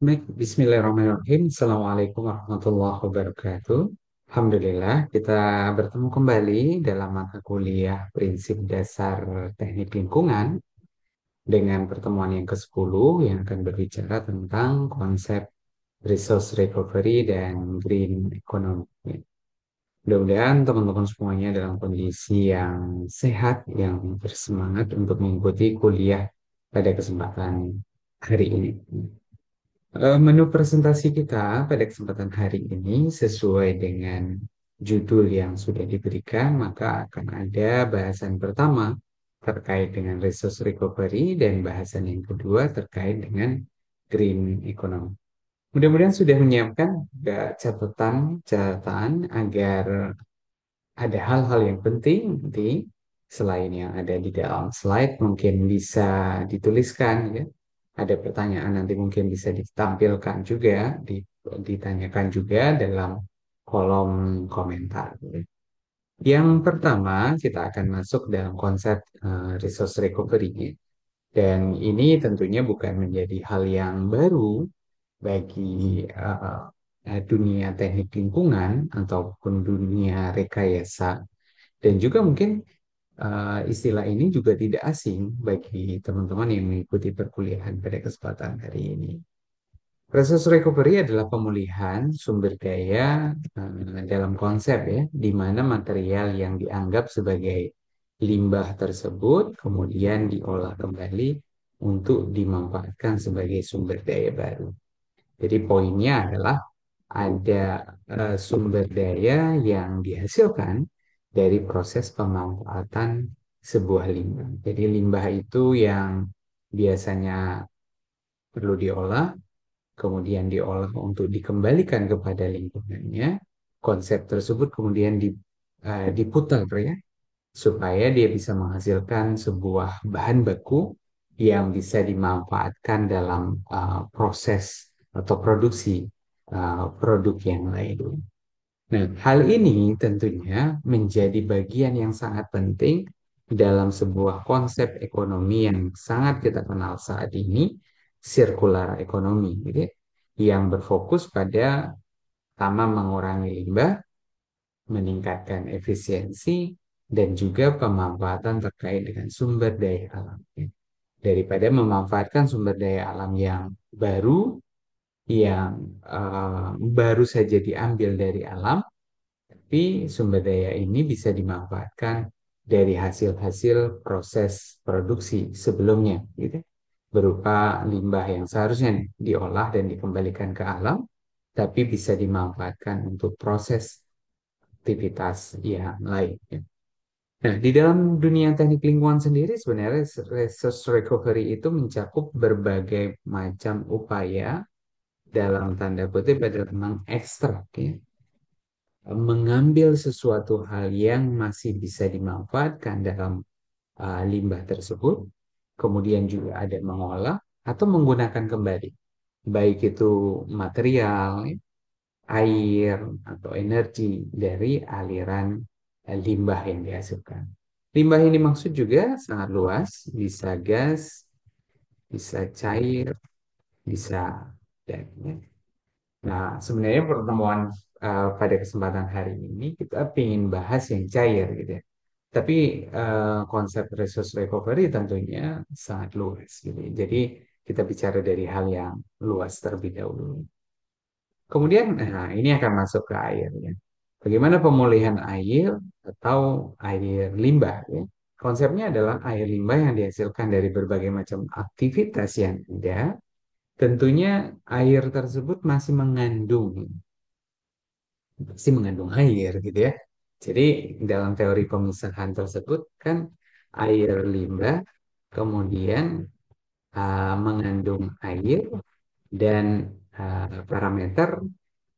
Baik, Bismillahirrahmanirrahim. Assalamualaikum warahmatullahi wabarakatuh. Alhamdulillah, kita bertemu kembali dalam mata kuliah Prinsip Dasar Teknik Lingkungan dengan pertemuan yang ke-10 yang akan berbicara tentang konsep resource recovery dan green economy. Mudah-mudahan teman-teman semuanya dalam kondisi yang sehat, yang bersemangat untuk mengikuti kuliah pada kesempatan hari ini. Menu presentasi kita pada kesempatan hari ini sesuai dengan judul yang sudah diberikan, maka akan ada bahasan pertama terkait dengan resource recovery dan bahasan yang kedua terkait dengan green economy. Mudah-mudahan sudah menyiapkan catatan agar ada hal-hal yang penting nanti selain yang ada di dalam slide mungkin bisa dituliskan ya. Ada pertanyaan nanti mungkin bisa ditampilkan juga, ditanyakan juga dalam kolom komentar. Ya. Yang pertama kita akan masuk dalam konsep resource recovery. Ya. Dan ini tentunya bukan menjadi hal yang baru bagi dunia teknik lingkungan ataupun dunia rekayasa dan juga mungkin istilah ini juga tidak asing bagi teman-teman yang mengikuti perkuliahan pada kesempatan hari ini. Resource recovery adalah pemulihan sumber daya dalam konsep ya, di mana material yang dianggap sebagai limbah tersebut kemudian diolah kembali untuk dimanfaatkan sebagai sumber daya baru. Jadi poinnya adalah ada sumber daya yang dihasilkan dari proses pemanfaatan sebuah limbah. Jadi limbah itu yang biasanya perlu diolah, kemudian diolah untuk dikembalikan kepada lingkungannya. Konsep tersebut kemudian diputar ya, supaya dia bisa menghasilkan sebuah bahan baku yang bisa dimanfaatkan dalam proses atau produksi produk yang lain. Nah, hal ini tentunya menjadi bagian yang sangat penting dalam sebuah konsep ekonomi yang sangat kita kenal saat ini, circular economy, gitu ya, yang berfokus pada pertama mengurangi limbah, meningkatkan efisiensi, dan juga pemanfaatan terkait dengan sumber daya alam. Ya. Daripada memanfaatkan sumber daya alam yang baru, yang baru saja diambil dari alam, tapi sumber daya ini bisa dimanfaatkan dari hasil-hasil proses produksi sebelumnya, gitu. Berupa limbah yang seharusnya nih, diolah dan dikembalikan ke alam, tapi bisa dimanfaatkan untuk proses aktivitas yang lain. Ya. Nah, di dalam dunia teknik lingkungan sendiri sebenarnya resource recovery itu mencakup berbagai macam upaya dalam tanda kutip adalah mengekstrak ya, mengambil sesuatu hal yang masih bisa dimanfaatkan dalam limbah tersebut, kemudian juga ada mengolah atau menggunakan kembali, baik itu material, air, atau energi dari aliran limbah yang dihasilkan. Limbah ini maksud juga sangat luas, bisa gas, bisa cair, bisa dan ya. Nah, sebenarnya pertemuan pada kesempatan hari ini kita ingin bahas yang cair gitu ya. Tapi konsep resource recovery tentunya sangat luas gitu ya. Jadi kita bicara dari hal yang luas terlebih dahulu. Kemudian, nah ini akan masuk ke air ya. Bagaimana pemulihan air atau air limbah ya? Konsepnya adalah air limbah yang dihasilkan dari berbagai macam aktivitas yang ada. Tentunya air tersebut masih mengandung air gitu ya. Jadi dalam teori pemisahan tersebut kan air limbah kemudian mengandung air dan parameter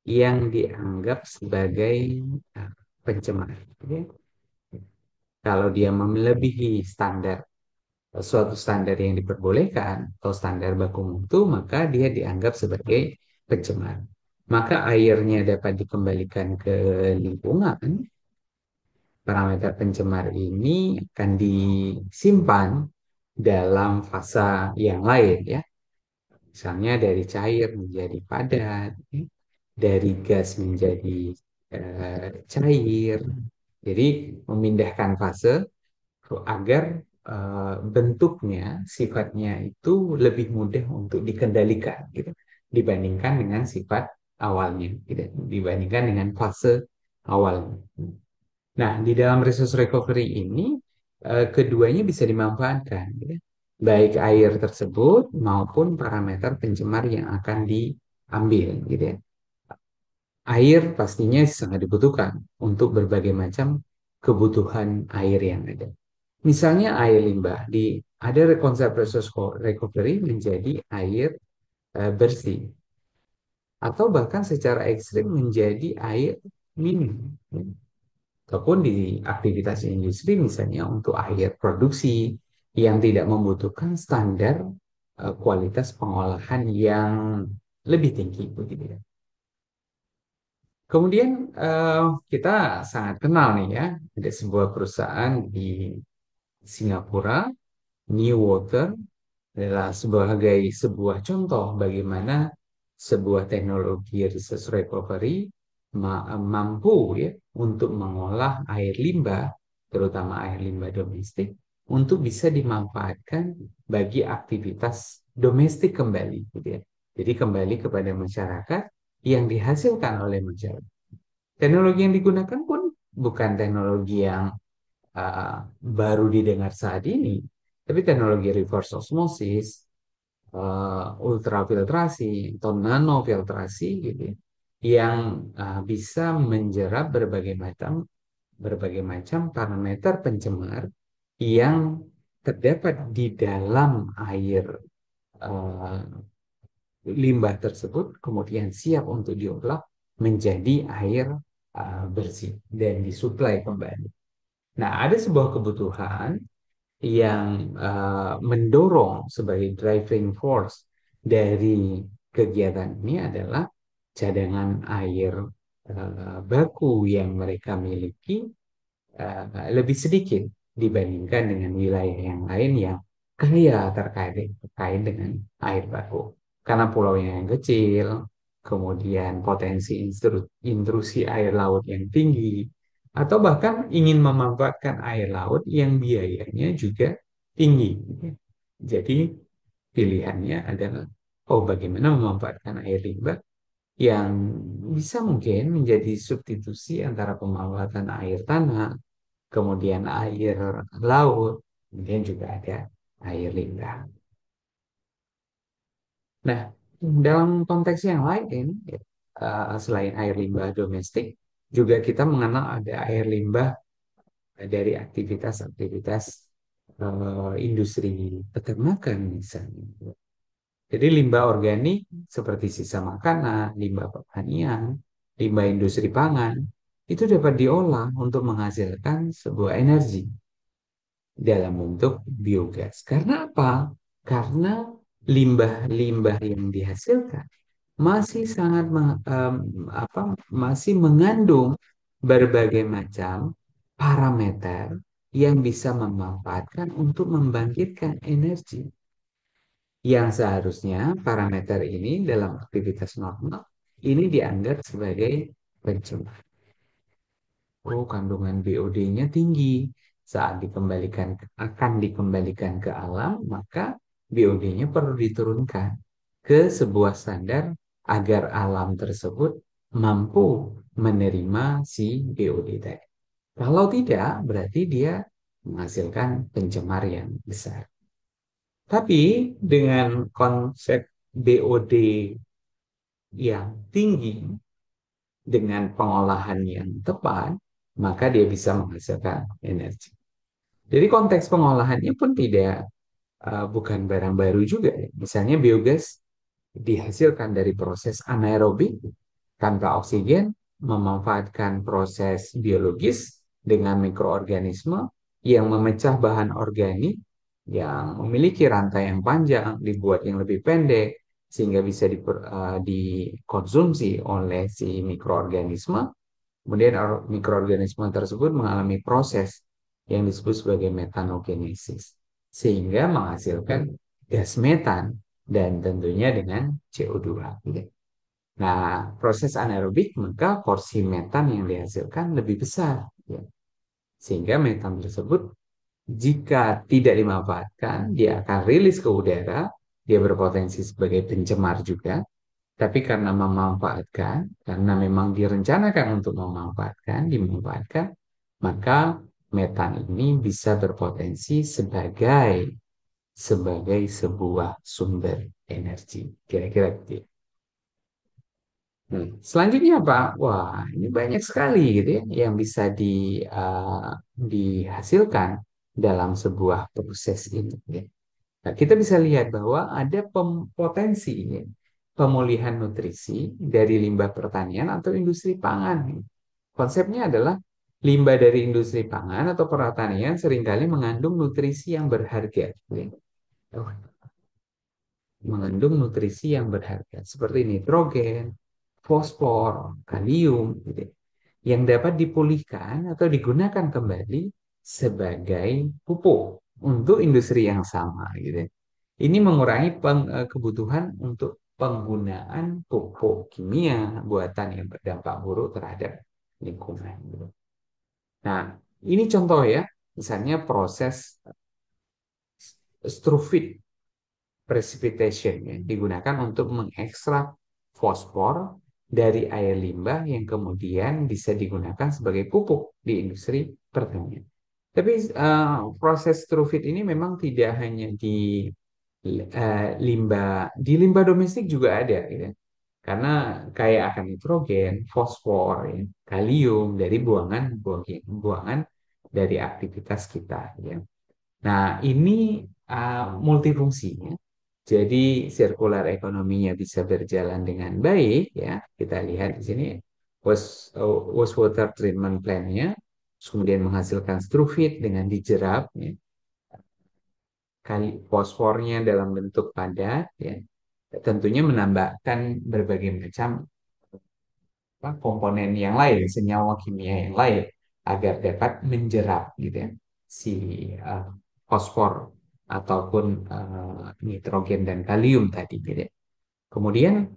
yang dianggap sebagai uh, pencemar. Gitu ya. Kalau dia melebihi suatu standar yang diperbolehkan atau standar baku mutu, maka dia dianggap sebagai pencemar. Maka airnya dapat dikembalikan ke lingkungan. Parameter pencemar ini akan disimpan dalam fasa yang lain ya. Misalnya dari cair menjadi padat, ya. Dari gas menjadi cair. Jadi memindahkan fase agar bentuknya, sifatnya itu lebih mudah untuk dikendalikan gitu, dibandingkan dengan sifat awalnya, gitu, dibandingkan dengan fase awalnya. Nah, di dalam resource recovery ini keduanya bisa dimanfaatkan, gitu. Baik air tersebut maupun parameter pencemar yang akan diambil, gitu ya. Air pastinya sangat dibutuhkan untuk berbagai macam kebutuhan air yang ada. Misalnya air limbah ada konsep resource recovery menjadi air bersih atau bahkan secara ekstrim menjadi air minum. Ataupun di aktivitas industri misalnya untuk air produksi yang tidak membutuhkan standar kualitas pengolahan yang lebih tinggi begitu ya. Kemudian kita sangat kenal nih ya, ada sebuah perusahaan di Singapura, New Water, adalah sebagai sebuah contoh bagaimana sebuah teknologi resource recovery mampu ya untuk mengolah air limbah, terutama air limbah domestik, untuk bisa dimanfaatkan bagi aktivitas domestik kembali, gitu ya. Jadi kembali kepada masyarakat yang dihasilkan oleh masyarakat. Teknologi yang digunakan pun bukan teknologi yang uh, baru didengar saat ini, tapi teknologi reverse osmosis, ultrafiltrasi atau nanofiltrasi gitu ya, yang bisa menjerap berbagai macam parameter pencemar yang terdapat di dalam air uh, limbah tersebut, kemudian siap untuk diolah menjadi air bersih dan disuplai kembali. Nah, ada sebuah kebutuhan yang mendorong sebagai driving force dari kegiatan ini adalah cadangan air baku yang mereka miliki lebih sedikit dibandingkan dengan wilayah yang lain yang kaya terkait dengan air baku. Karena pulaunya yang kecil, kemudian potensi intrusi air laut yang tinggi, atau bahkan ingin memanfaatkan air laut yang biayanya juga tinggi. Jadi pilihannya adalah, oh bagaimana memanfaatkan air limbah yang bisa mungkin menjadi substitusi antara pemanfaatan air tanah, kemudian air laut, kemudian juga ada air limbah. Nah, dalam konteks yang lain ini, selain air limbah domestik, juga kita mengenal ada air limbah dari aktivitas-aktivitas industri peternakan misalnya. Jadi limbah organik seperti sisa makanan, limbah pertanian, limbah industri pangan, itu dapat diolah untuk menghasilkan sebuah energi dalam bentuk biogas. Karena apa? Karena limbah-limbah yang dihasilkan masih sangat masih mengandung berbagai macam parameter yang bisa memanfaatkan untuk membangkitkan energi yang seharusnya parameter ini dalam aktivitas normal ini dianggap sebagai pencemar. Oh, kandungan BOD-nya tinggi. Saat akan dikembalikan ke alam, maka BOD-nya perlu diturunkan ke sebuah standar agar alam tersebut mampu menerima si BOD tadi. Kalau tidak, berarti dia menghasilkan pencemar yang besar. Tapi dengan konsep BOD yang tinggi, dengan pengolahan yang tepat, maka dia bisa menghasilkan energi. Jadi konteks pengolahannya pun bukan barang baru juga ya. Misalnya biogas dihasilkan dari proses anaerobik tanpa oksigen, memanfaatkan proses biologis dengan mikroorganisme yang memecah bahan organik yang memiliki rantai yang panjang, dibuat yang lebih pendek, sehingga bisa dikonsumsi oleh si mikroorganisme. Kemudian mikroorganisme tersebut mengalami proses yang disebut sebagai metanogenesis, sehingga menghasilkan gas metan dan tentunya dengan CO2. Gitu. Nah, proses anaerobik maka porsi metan yang dihasilkan lebih besar. Ya. Sehingga metan tersebut jika tidak dimanfaatkan, dia akan rilis ke udara, dia berpotensi sebagai pencemar juga, tapi karena memanfaatkan, karena memang direncanakan untuk dimanfaatkan, maka metan ini bisa berpotensi sebagai sebuah sumber energi. Kira-kira gitu. Ya. Selanjutnya apa? Wah, ini banyak sekali gitu ya yang bisa dihasilkan dalam sebuah proses ini. Ya. Nah, kita bisa lihat bahwa ada potensi ya, pemulihan nutrisi dari limbah pertanian atau industri pangan. Konsepnya adalah limbah dari industri pangan atau pertanian seringkali mengandung nutrisi yang berharga. Ya. Oh, mengandung nutrisi yang berharga seperti nitrogen, fosfor, kalium, gitu, ya, yang dapat dipulihkan atau digunakan kembali sebagai pupuk untuk industri yang sama, gitu. Ya. Ini mengurangi kebutuhan untuk penggunaan pupuk kimia buatan yang berdampak buruk terhadap lingkungan. Gitu. Nah, ini contoh ya, misalnya proses struvit precipitation ya, digunakan untuk mengekstrak fosfor dari air limbah yang kemudian bisa digunakan sebagai pupuk di industri pertanian. Tapi proses trufit ini memang tidak hanya di limbah domestik juga ada, gitu. Karena kayak akan nitrogen, fosfor, ya, kalium dari buangan dari aktivitas kita, ya. Nah, ini multifungsi, ya. Jadi sirkular ekonominya bisa berjalan dengan baik, ya. Kita lihat di sini wastewater treatment plant-nya kemudian menghasilkan struvit dengan dijerap, ya. Kali fosfornya dalam bentuk padat, ya. Tentunya menambahkan berbagai macam komponen yang lain, senyawa kimia yang lain agar dapat menjerap gitu ya si uh, fosfor ataupun nitrogen dan kalium tadi gitu ya. Kemudian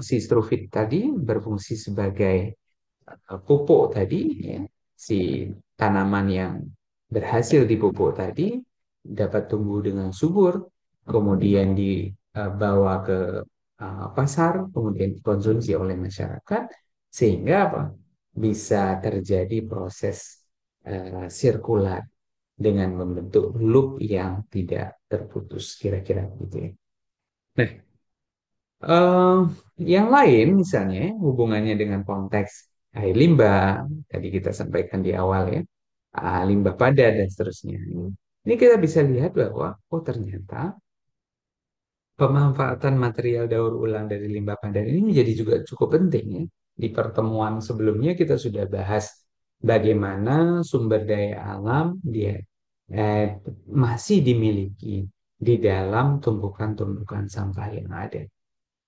si struvit tadi berfungsi sebagai pupuk tadi ya. Si tanaman yang berhasil dipupuk tadi dapat tumbuh dengan subur, kemudian dibawa ke pasar, kemudian dikonsumsi oleh masyarakat, sehingga apa? Bisa terjadi proses sirkular dengan membentuk loop yang tidak terputus, kira-kira gitu ya. Nah, Eh, yang lain misalnya hubungannya dengan konteks air limbah, tadi kita sampaikan di awal ya, limbah padat dan seterusnya. Ini kita bisa lihat bahwa, oh ternyata pemanfaatan material daur ulang dari limbah padat ini menjadi juga cukup penting ya. Di pertemuan sebelumnya kita sudah bahas bagaimana sumber daya alam dia masih dimiliki di dalam tumpukan-tumpukan sampah yang ada.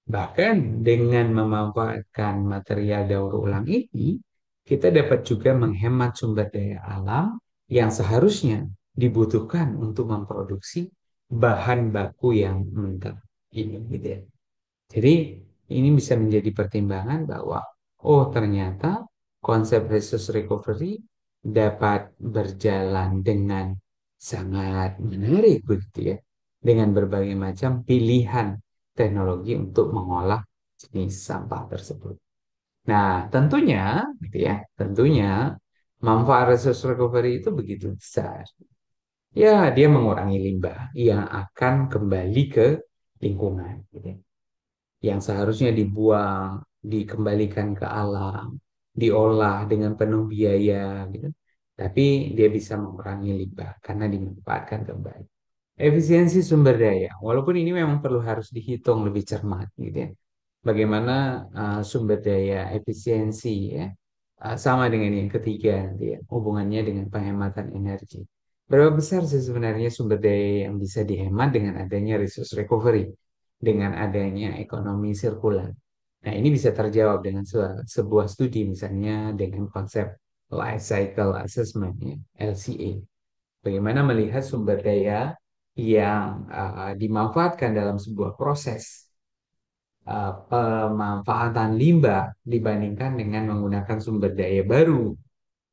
Bahkan dengan memanfaatkan material daur ulang ini, kita dapat juga menghemat sumber daya alam yang seharusnya dibutuhkan untuk memproduksi bahan baku yang mentah ini, gitu ya. Jadi ini bisa menjadi pertimbangan bahwa oh ternyata konsep resource recovery dapat berjalan dengan sangat menarik begitu ya. Dengan berbagai macam pilihan teknologi untuk mengolah jenis sampah tersebut. Nah, tentunya gitu ya, tentunya manfaat resource recovery itu begitu besar. Ya, dia mengurangi limbah yang akan kembali ke lingkungan gitu ya, yang seharusnya dibuang, dikembalikan ke alam, diolah dengan penuh biaya, gitu. Tapi dia bisa mengurangi limbah karena dimanfaatkan kembali. Efisiensi sumber daya, walaupun ini memang perlu harus dihitung lebih cermat, gitu ya. Bagaimana sumber daya efisiensi ya, sama dengan yang ketiga nanti ya, hubungannya dengan penghematan energi. Berapa besar sih sebenarnya sumber daya yang bisa dihemat dengan adanya resource recovery, dengan adanya ekonomi sirkular? Nah, ini bisa terjawab dengan sebuah studi misalnya dengan konsep life cycle assessment ya, LCA. Bagaimana melihat sumber daya yang dimanfaatkan dalam sebuah proses pemanfaatan limbah dibandingkan dengan menggunakan sumber daya baru,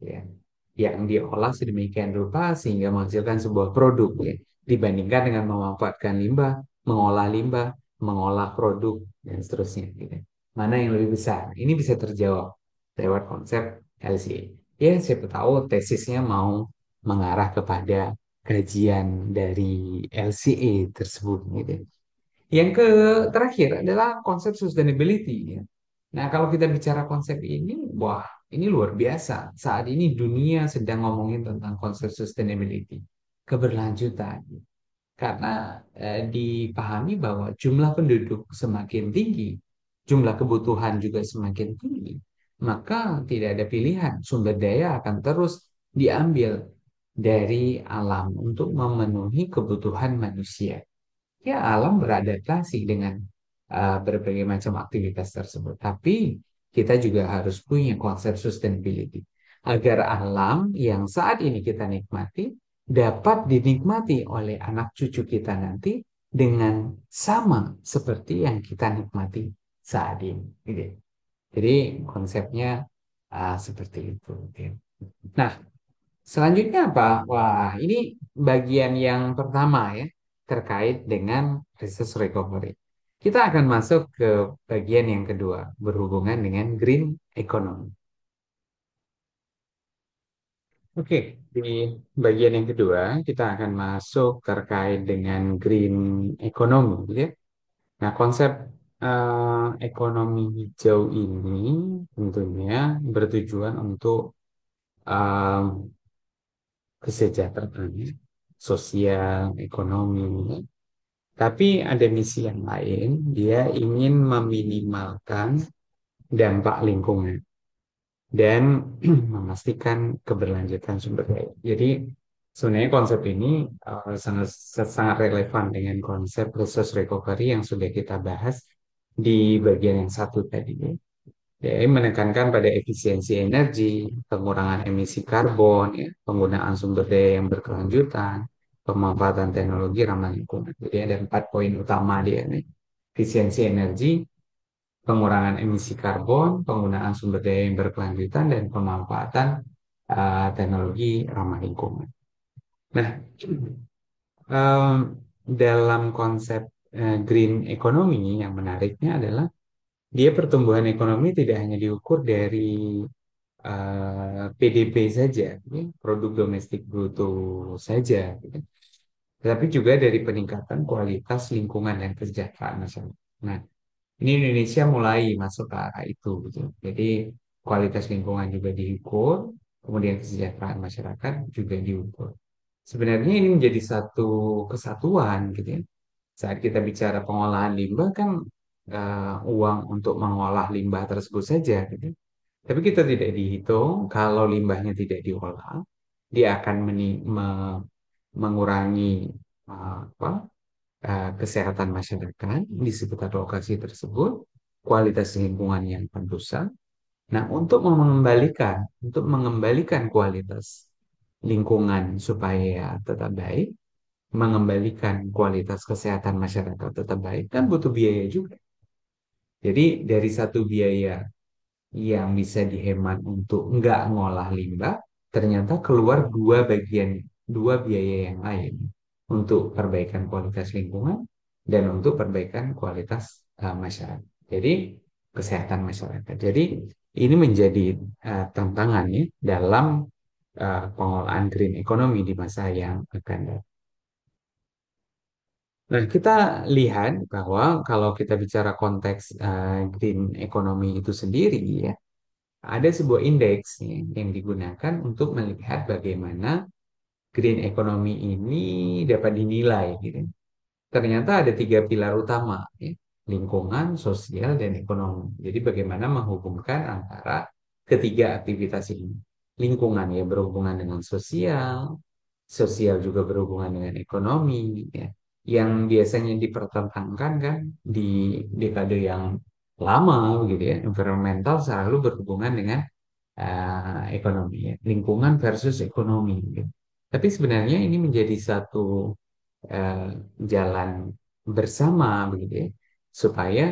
ya, yang diolah sedemikian rupa sehingga menghasilkan sebuah produk, ya, dibandingkan dengan memanfaatkan limbah, mengolah produk dan seterusnya, gitu. Mana yang lebih besar? Ini bisa terjawab lewat konsep LCA. Ya, siapa tahu tesisnya mau mengarah kepada kajian dari LCA tersebut, gitu. Yang terakhir adalah konsep sustainability, ya. Nah, kalau kita bicara konsep ini, wah, ini luar biasa. Saat ini dunia sedang ngomongin tentang konsep sustainability, keberlanjutan. Karena dipahami bahwa jumlah penduduk semakin tinggi, jumlah kebutuhan juga semakin tinggi, maka tidak ada pilihan. Sumber daya akan terus diambil dari alam untuk memenuhi kebutuhan manusia. Ya, alam beradaptasi dengan berbagai macam aktivitas tersebut. Tapi kita juga harus punya konsep sustainability agar alam yang saat ini kita nikmati dapat dinikmati oleh anak cucu kita nanti dengan sama seperti yang kita nikmati saat ini. Gitu. Jadi konsepnya seperti itu. Gitu. Nah, selanjutnya apa? Wah, ini bagian yang pertama ya, terkait dengan resource recovery. Kita akan masuk ke bagian yang kedua, berhubungan dengan green economy. Oke, di bagian yang kedua, kita akan masuk terkait dengan green economy, gitu ya. Nah, konsep ekonomi hijau ini tentunya bertujuan untuk eh, kesejahteraan sosial, ekonomi. Tapi ada misi yang lain, dia ingin meminimalkan dampak lingkungan dan memastikan keberlanjutan sumber daya. Jadi sebenarnya konsep ini sangat sangat relevan dengan konsep resource recovery yang sudah kita bahas di bagian yang satu tadi. Jadi menekankan pada efisiensi energi, pengurangan emisi karbon, ya, penggunaan sumber daya yang berkelanjutan, pemanfaatan teknologi ramah lingkungan. Jadi ada 4 poin utama dia nih. Efisiensi energi, pengurangan emisi karbon, penggunaan sumber daya yang berkelanjutan, dan pemanfaatan teknologi ramah lingkungan. Nah, em, dalam konsep green economy yang menariknya adalah dia pertumbuhan ekonomi tidak hanya diukur dari PDB saja, ya, produk domestik bruto saja, gitu. Tapi juga dari peningkatan kualitas lingkungan dan kesejahteraan masyarakat. Nah, ini Indonesia mulai masuk ke arah itu, gitu. Jadi kualitas lingkungan juga diukur, kemudian kesejahteraan masyarakat juga diukur. Sebenarnya ini menjadi satu kesatuan, gitu ya. Saat kita bicara pengolahan limbah kan uang untuk mengolah limbah tersebut saja, gitu. Tapi kita tidak dihitung kalau limbahnya tidak diolah, dia akan mengurangi apa, kesehatan masyarakat di sekitar lokasi tersebut, kualitas lingkungan yang akan rusak. Nah, untuk mengembalikan kualitas lingkungan supaya tetap baik, mengembalikan kualitas kesehatan masyarakat tetap baik, kan butuh biaya juga. Jadi dari satu biaya yang bisa dihemat untuk nggak ngolah limbah, ternyata keluar dua biaya yang lain untuk perbaikan kualitas lingkungan dan untuk perbaikan kualitas masyarakat. Jadi kesehatan masyarakat. Jadi ini menjadi tantangan ya dalam pengolahan green economy di masa yang akan datang. Nah, kita lihat bahwa kalau kita bicara konteks green economy itu sendiri ya, ada sebuah indeks nih yang digunakan untuk melihat bagaimana green economy ini dapat dinilai gitu. Ternyata ada 3 pilar utama, ya, lingkungan, sosial, dan ekonomi. Jadi bagaimana menghubungkan antara ketiga aktivitas ini. Lingkungan ya berhubungan dengan sosial, sosial juga berhubungan dengan ekonomi, ya. Yang biasanya dipertentangkan kan di dekade yang lama gitu ya, environmental selalu berhubungan dengan ekonomi, ya. Lingkungan versus ekonomi, gitu. Tapi sebenarnya ini menjadi satu eh, jalan bersama begitu ya, supaya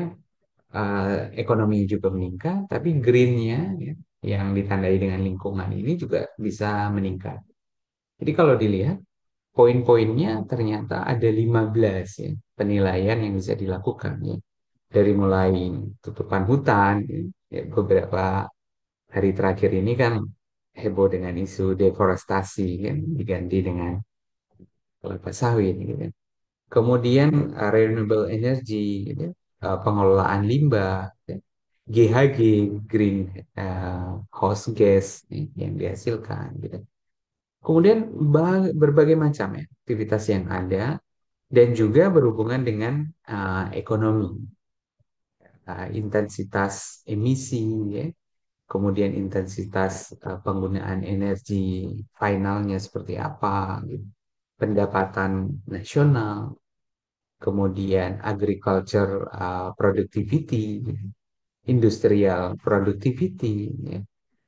ekonomi juga meningkat, tapi greennya ya, yang ditandai dengan lingkungan ini juga bisa meningkat. Jadi kalau dilihat poin-poinnya ternyata ada 15 ya penilaian yang bisa dilakukan ya. Dari mulai tutupan hutan ya, ya, beberapa hari terakhir ini kan heboh dengan isu deforestasi kan diganti dengan kelapa sawit gitu kan. Kemudian renewable energy gitu ya, pengelolaan limbah ya, GHG green house gas ya, yang dihasilkan gitu. Kemudian berbagai macam ya aktivitas yang ada dan juga berhubungan dengan ekonomi, intensitas emisi, ya, kemudian intensitas penggunaan energi finalnya seperti apa, gitu. Pendapatan nasional, kemudian agriculture productivity, gitu. Industrial productivity, ya.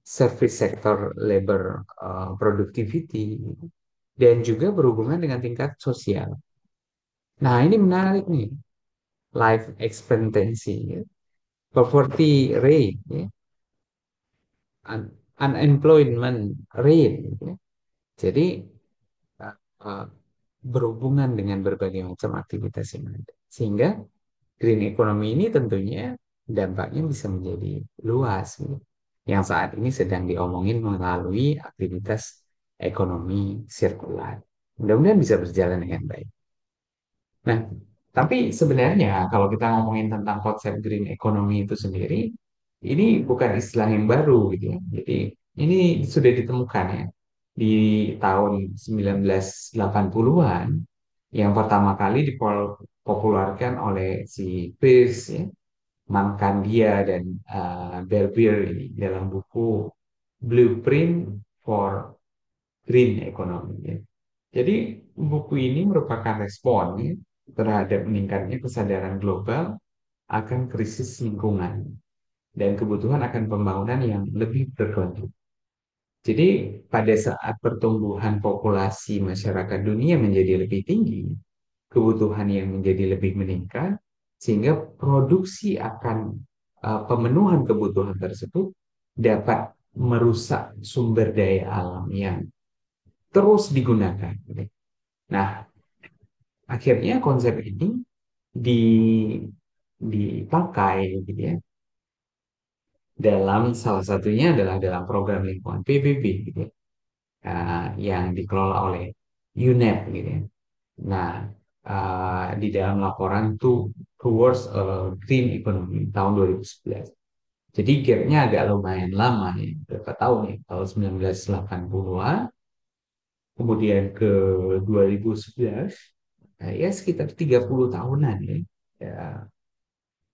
Service sector labor productivity, gitu. Dan juga berhubungan dengan tingkat sosial. Nah, ini menarik nih, life expectancy, ya. Poverty rate, ya. Unemployment rate, gitu ya. Jadi uh, uh, berhubungan dengan berbagai macam aktivitas yang ada. Sehingga green economy ini tentunya dampaknya bisa menjadi luas, gitu. Yang saat ini sedang diomongin melalui aktivitas ekonomi sirkular. Mudah-mudahan bisa berjalan dengan baik. Nah, tapi sebenarnya kalau kita ngomongin tentang konsep green economy itu sendiri, ini bukan istilah yang baru gitu ya. Jadi ini sudah ditemukan ya di tahun 1980-an yang pertama kali dipopulerkan oleh si Peirce ya, Mankandia dan Berbier ini dalam buku Blueprint for Green Economy ya. Jadi buku ini merupakan respon ya, terhadap meningkatnya kesadaran global akan krisis lingkungan dan kebutuhan akan pembangunan yang lebih berkelanjutan. Jadi pada saat pertumbuhan populasi masyarakat dunia menjadi lebih tinggi, kebutuhan yang menjadi lebih meningkat, sehingga produksi akan pemenuhan kebutuhan tersebut dapat merusak sumber daya alam yang terus digunakan. Nah, akhirnya konsep ini di, dipakai gitu ya dalam salah satunya adalah dalam program lingkungan PBB gitu ya, yang dikelola oleh UNEP gitu ya. Nah, di dalam laporan Towards a Green Economy tahun 2011. Jadi gapnya agak lumayan lama ya, berapa tahun ya, tahun 1980-an, kemudian ke 2011, nah, ya sekitar 30 tahunan ya. Ya,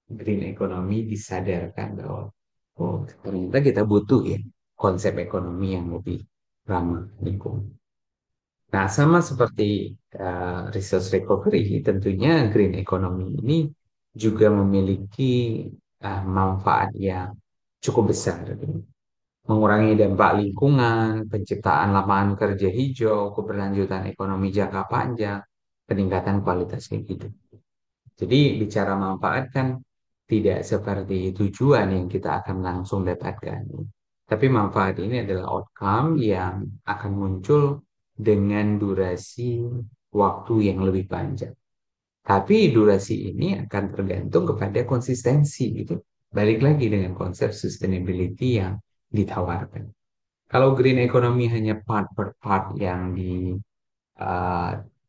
green economy disadarkan bahwa oh ternyata kita butuh ya konsep ekonomi yang lebih ramah lingkungan. Nah, sama seperti resource recovery, tentunya green economy ini juga memiliki manfaat yang cukup besar, gitu. Mengurangi dampak lingkungan, penciptaan lapangan kerja hijau, keberlanjutan ekonomi jangka panjang, peningkatan kualitas hidup. Jadi bicara manfaat kan tidak seperti tujuan yang kita akan langsung dapatkan. Tapi manfaat ini adalah outcome yang akan muncul dengan durasi waktu yang lebih panjang. Tapi durasi ini akan tergantung kepada konsistensi gitu. Balik lagi dengan konsep sustainability yang ditawarkan. Kalau green economy hanya part per part yang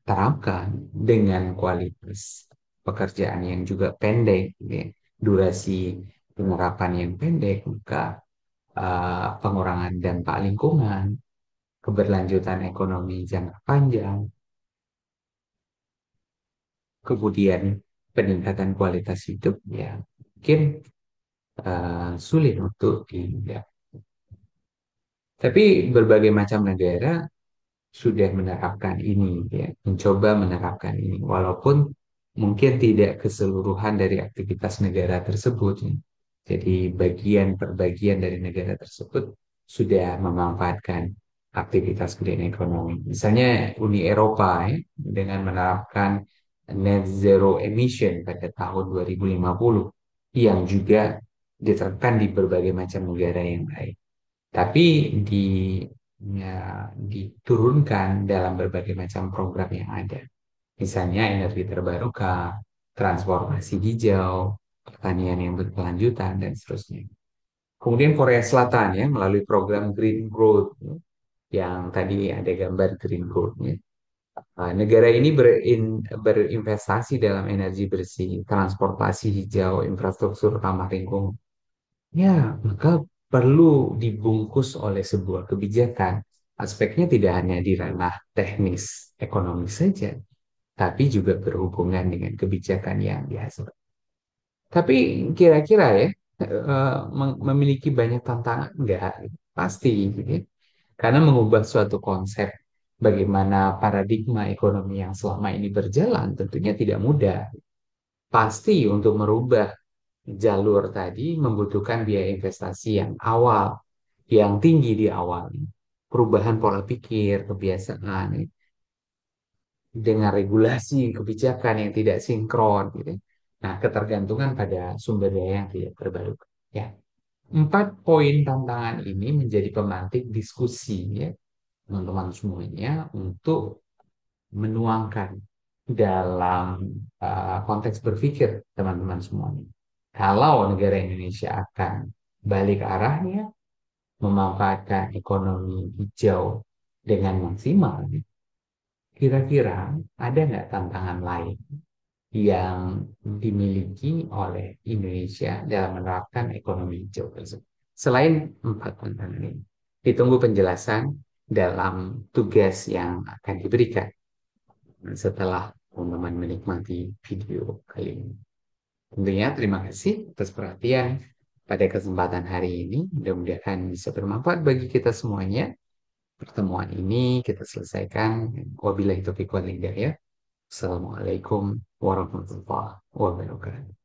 terapkan dengan kualitas pekerjaan yang juga pendek, ya, durasi penerapan yang pendek, maka pengurangan dampak lingkungan, keberlanjutan ekonomi jangka panjang, kemudian peningkatan kualitas hidup, ya mungkin sulit untuk dihindarkan. Tapi berbagai macam negara sudah menerapkan ini, ya, mencoba menerapkan ini, walaupun mungkin tidak keseluruhan dari aktivitas negara tersebut, ya. Jadi bagian per bagian dari negara tersebut sudah memanfaatkan. aktivitas green economy. Misalnya Uni Eropa ya, dengan menerapkan net zero emission pada tahun 2050 yang juga diterapkan di berbagai macam negara yang lain. Tapi di diturunkan dalam berbagai macam program yang ada. Misalnya energi terbarukan, transportasi hijau, pertanian yang berkelanjutan, dan seterusnya. Kemudian Korea Selatan ya melalui program Green Growth ya, yang tadi ada gambar Green Growth-nya. Negara ini berinvestasi dalam energi bersih, transportasi hijau, infrastruktur ramah lingkungan. Ya, maka perlu dibungkus oleh sebuah kebijakan. Aspeknya tidak hanya di ranah teknis ekonomi saja, tapi juga berhubungan dengan kebijakan yang dihasilkan. Tapi kira-kira ya, memiliki banyak tantangan enggak? Pasti, gitu ya. Karena mengubah suatu konsep bagaimana paradigma ekonomi yang selama ini berjalan tentunya tidak mudah. Pasti untuk merubah jalur tadi membutuhkan biaya investasi yang yang tinggi di awal. Perubahan pola pikir, kebiasaan, ya, dengan regulasi kebijakan yang tidak sinkron, gitu. Nah, ketergantungan pada sumber daya yang tidak terbarukan. Ya, 4 poin tantangan ini menjadi pemantik diskusi ya teman-teman semuanya untuk menuangkan dalam konteks berpikir teman-teman semuanya. Kalau negara Indonesia akan balik arahnya, memanfaatkan ekonomi hijau dengan maksimal, kira-kira ada nggak tantangan lain yang dimiliki oleh Indonesia dalam menerapkan ekonomi hijau tersebut? Selain 4 tantangan ini, ditunggu penjelasan dalam tugas yang akan diberikan setelah teman-teman menikmati video kali ini. Tentunya terima kasih atas perhatian pada kesempatan hari ini. Mudah-mudahan bisa bermanfaat bagi kita semuanya. Pertemuan ini kita selesaikan. Wabillahi taufiq wal hidayah. Assalamualaikum warahmatullahi wabarakatuh.